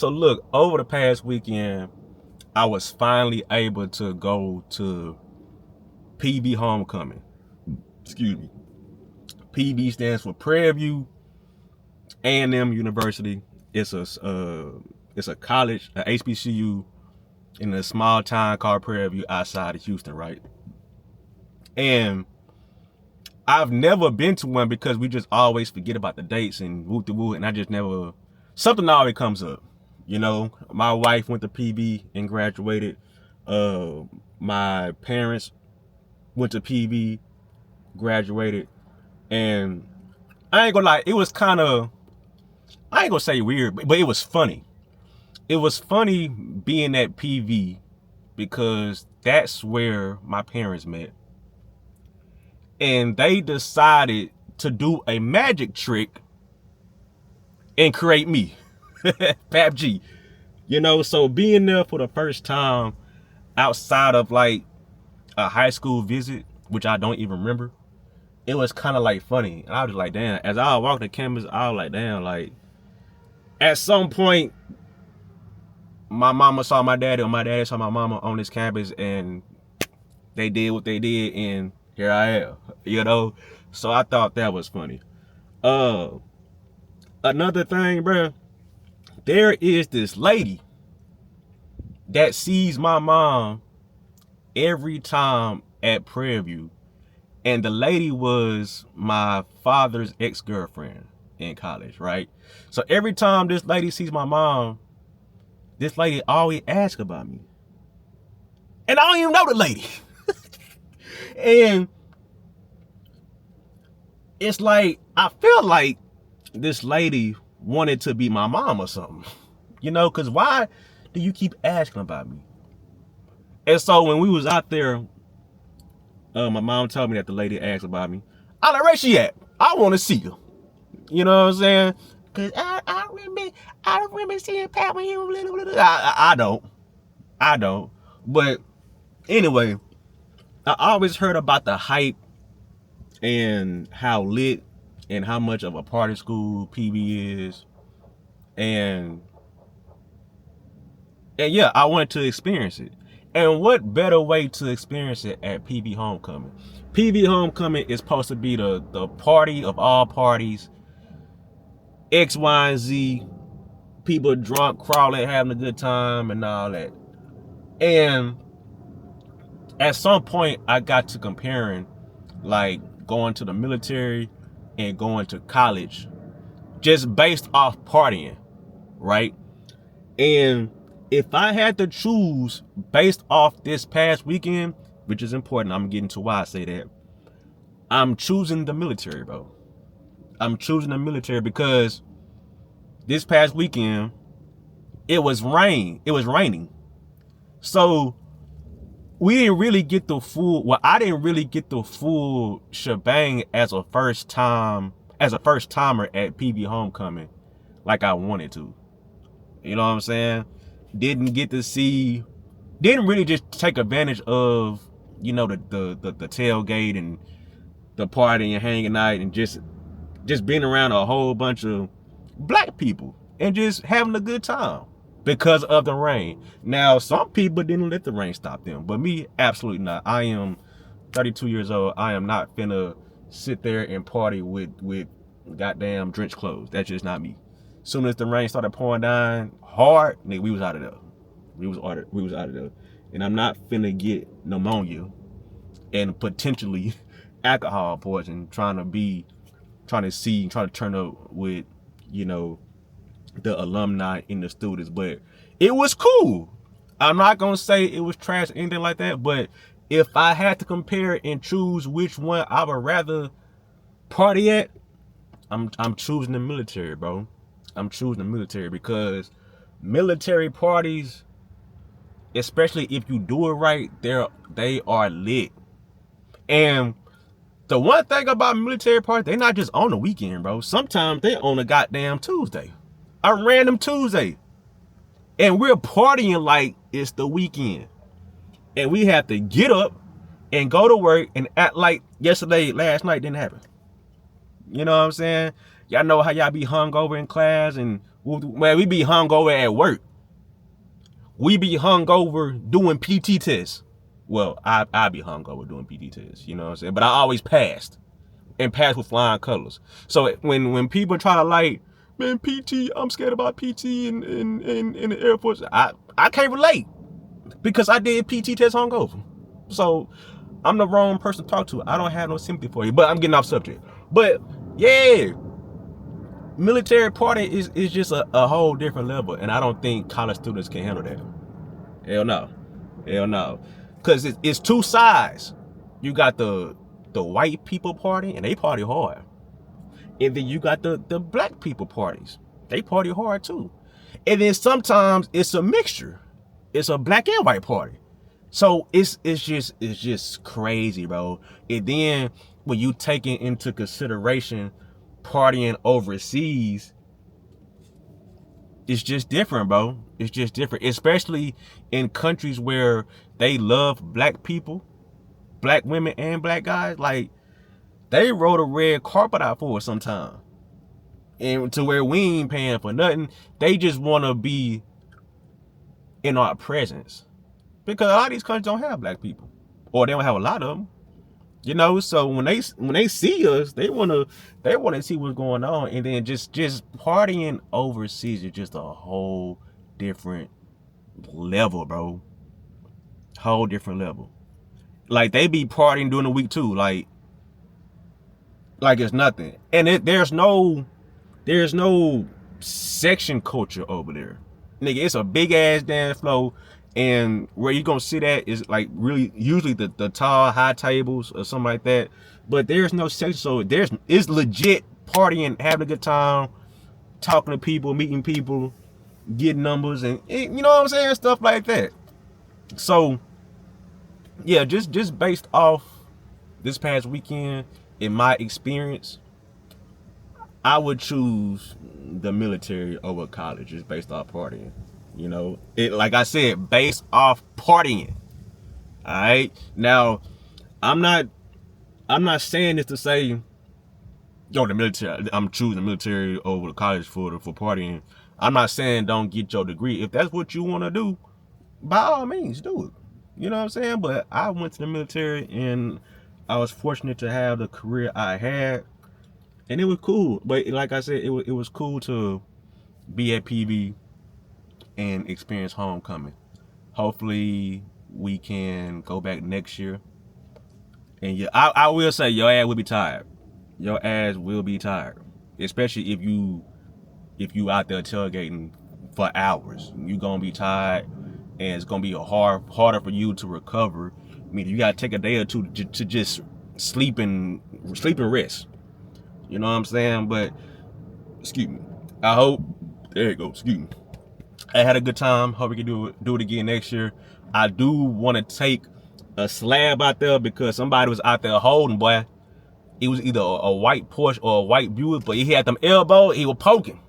So look, over the past weekend, I was finally able to go to PV Homecoming. Excuse me. PV stands for Prairie View A&M University. It's a college, a HBCU in a small town called Prairie View outside of Houston, right? And I've never been to one because we just always forget about the dates and woo to woo, and I just never, something always comes up. You know, my wife went to PV and graduated. My parents went to PV, graduated, and I ain't gonna lie, it was kind of, I ain't gonna say weird, but it was funny. It was funny being at PV because that's where my parents met. And they decided to do a magic trick and create me, Pap G. You know, so being there for the first time outside of like a high school visit, which I don't even remember, it was kind of like funny. And I was like, damn, as I walked the campus, I was like, damn, like at some point, my mama saw my daddy or my daddy saw my mama on this campus and they did what they did and here I am, you know? So I thought that was funny. Another thing, bro, there is this lady that sees my mom every time at Prairie View, and the lady was my father's ex-girlfriend in college, right? So every time this lady sees my mom, this lady always asks about me. And I don't even know the lady. And it's like, I feel like this lady wanted to be my mom or something. You know, because why do you keep asking about me? And so when we was out there, my mom told me that the lady asked about me. I like, where she at? I want to see her. You know what I'm saying? Because I remember seeing Pat when he was little. I don't. But anyway, I always heard about the hype and how lit and how much of a party school PV is. And yeah, I wanted to experience it. And what better way to experience it at PV Homecoming? PV Homecoming is supposed to be the party of all parties. X, Y, and Z. People drunk, crawling, having a good time and all that. And at some point, I got to comparing like going to the military and going to college just based off partying, right? And if I had to choose based off this past weekend, which is important, I'm getting to why I say that, I'm choosing the military, bro. I'm choosing the military because this past weekend, it was raining. So we didn't really get the full, well, I didn't really get the full shebang as a first timer at PV Homecoming like I wanted to. You know what I'm saying? Didn't really just take advantage of, you know, the tailgate and the party and hanging out and just being around a whole bunch of black people and just having a good time because of the rain. Now, some people didn't let the rain stop them, but me, absolutely not. I am 32 years old. I am not finna sit there and party with goddamn drenched clothes. That's just not me. Soon as the rain started pouring down hard, nigga, we was out of there. We was out of there. And I'm not finna get pneumonia and potentially alcohol poison trying to turn up with, you know, the alumni and the students. But it was cool. I'm not gonna say it was trash or anything like that, but if I had to compare and choose which one I would rather party at, I'm choosing the military, bro. I'm choosing the military because military parties, especially if you do it right, they are lit. And the one thing about military parties, they not just on the weekend, bro. Sometimes they on a goddamn Tuesday, a random Tuesday, and we're partying like it's the weekend, and we have to get up and go to work and act like last night didn't happen. You know what I'm saying? Y'all know how y'all be hung over in class and Man, we be hungover at work. We be hungover doing PT tests. Well, I be hungover doing PT tests, you know what I'm saying? But I always passed. And passed with flying colors. So when people try to like, man, PT, I'm scared about PT in the Air Force. I can't relate. Because I did PT test hungover. So I'm the wrong person to talk to. I don't have no sympathy for you. But I'm getting off subject. But yeah, military party is just a whole different level. And I don't think college students can handle that. Hell no. Hell no. Because it's two sides. You got the white people party, and they party hard. And then you got the black people parties. They party hard too. And then sometimes it's a mixture. It's a black and white party. So it's just crazy, bro. And then when you take into consideration partying overseas, it's just different, bro. It's just different. Especially in countries where they love black people, black women and black guys. Like, they roll a red carpet out for us sometimes. And to where we ain't paying for nothing. They just want to be in our presence. Because a lot of these countries don't have black people. Or they don't have a lot of them. You know, so when they see us, they wanna see what's going on. And then just partying overseas is just a whole different level, bro. Whole different level. Like, they be partying during the week too. Like it's nothing. And there's no section culture over there. Nigga, it's a big ass dance floor, and where you gonna sit at is like really usually the tall high tables or something like that. But there's no section, so it's legit partying, having a good time, talking to people, meeting people, getting numbers, and you know what I'm saying, stuff like that. So yeah, just based off this past weekend, in my experience, I would choose the military over college just based off partying. You know, like I said, based off partying. All right. Now, I'm not saying this to say, yo, the military, I'm choosing the military over the college for partying. I'm not saying don't get your degree. If that's what you want to do, by all means, do it. You know what I'm saying? But I went to the military, and I was fortunate to have the career I had, and it was cool. But like I said, it was cool to be at PV and experience homecoming. Hopefully we can go back next year. And yeah, I will say your ass will be tired. Your ass will be tired, especially if you out there tailgating for hours. You gonna be tired, and it's gonna be harder for you to recover. I mean, you gotta take a day or two to just sleep and rest. You know what I'm saying? But excuse me. I hope. There you go. Excuse me. I had a good time. Hope we can do it again next year. I do want to take a slab out there because somebody was out there holding, boy. It was either a white Porsche or a white Buick, but he had them elbows. He was poking.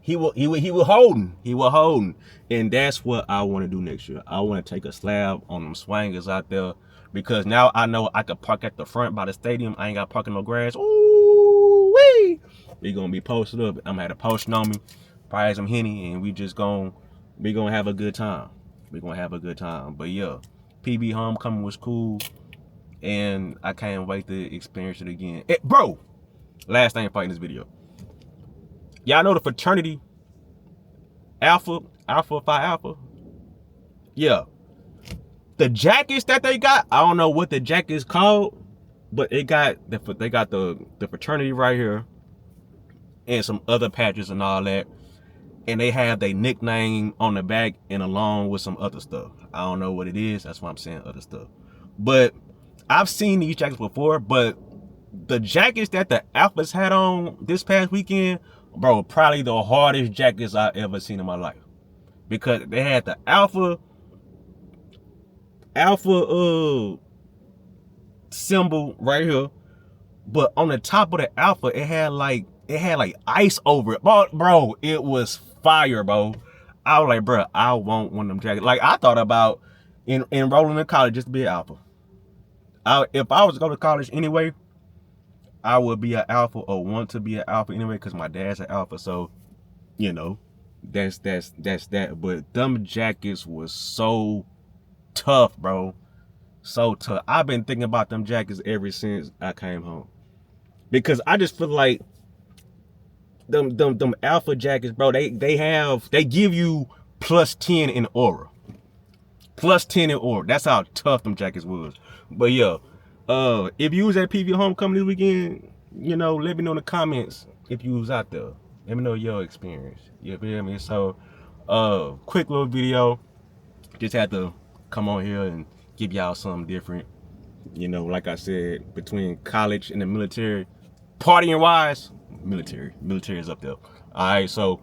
He was holding. And that's what I want to do next year. I want to take a slab on them swangers out there, because now I know I could park at the front by the stadium. I ain't got to park in no grass. Ooh wee! We gonna be posted up. I'm gonna have a potion on me, probably some Henny, and we gonna have a good time. We gonna have a good time. But yeah, PB homecoming was cool, and I can't wait to experience it again. Bro, last thing fighting this video. Y'all know the fraternity Alpha Phi Alpha? Yeah. The jackets that they got, I don't know what the jacket is called, but they got the fraternity right here and some other patches and all that. And they have their nickname on the back and along with some other stuff. I don't know what it is. That's why I'm saying other stuff. But I've seen these jackets before, but the jackets that the Alphas had on this past weekend, bro, probably the hardest jackets I've ever seen in my life. Because they had the Alpha symbol right here, but on the top of the Alpha, it had like ice over it. Bro, it was fire, bro. I was like, bro, I want one of them jackets. Like, I thought about enrolling in college just to be an Alpha. If I was to go to college anyway, I would be an Alpha or want to be an Alpha anyway, because my dad's an Alpha. So, you know, That's that. But them jackets was so tough, bro. So tough. I've been thinking about them jackets ever since I came home. Because I just feel like them alpha jackets, bro, they give you +10 in aura. +10 in aura. That's how tough them jackets was. But yeah, if you was at PV Homecoming this weekend, you know, let me know in the comments if you was out there. Let me know your experience. You feel me? So, quick little video. Just had to come on here and give y'all something different. You know, like I said, between college and the military, partying wise, military is up there. All right, so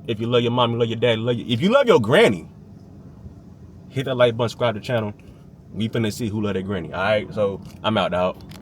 if you love your mom, you love your dad, if you love your granny, hit that like button, subscribe to the channel. We finna see who love their granny. All right, so I'm out, dog.